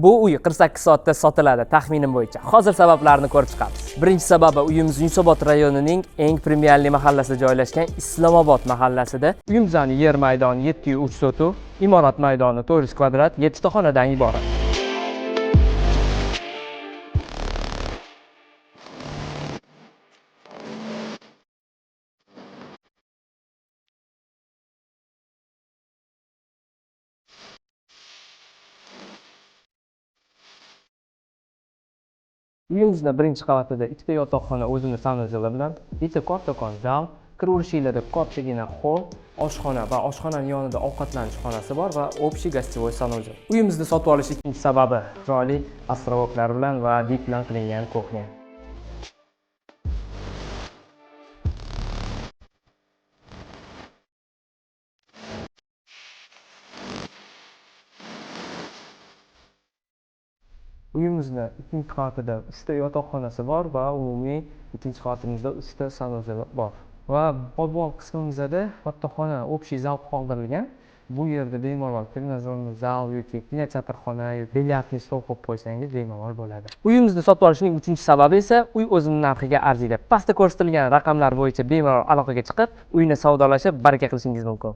Bu uy 48 soatda sotiladi taxminim bo'yicha. Hozir sabablarini ko'rib chiqamiz. Birinchi sababi uyimiz Yunusobod rayonining eng premyerli mahallasida joylashgan Islomobod mahallasida. Uyimizning yer maydoni 703 sotuv, imorat maydoni 400 kvadrat, 7 ta xonadan iborat. Uyimizda birinchi qavatida ikkita yotoqxona o'zini sanuzeli bilan, bitta kattakon zal, kiraverishinglarda kattagina hol, oshxona va oshxonaning yonida ovqatlanish xonasi bor va общий gostivoy sanuzel. Uyimizni sotib olish ikkinchi sababi chiroyli ostrovoklar bilan va dip bilan qilingan kuxnya. Uyimizda ikkinchi qavatida 3 ta yotoqxonasi bor va umumiy ikkinchi qavatimizda 3 ta sanuzel bor. Va podval qismimizda kattaxona общий zal qoldirilgan. Bu yerda bemalol trenajyorli zal yoki kinoteatrxona, bilyardli stol qo'yib qo'ysangiz bemalol bo'ladi. Uyimizni sotib olishning uchinchi sababi esa uy o'zining narxiga arziydi. Pastda ko'rsatilgan raqamlar bo'yicha bemalol aloqaga chiqib, uyni savdolashib, baraka qilishingiz mumkin.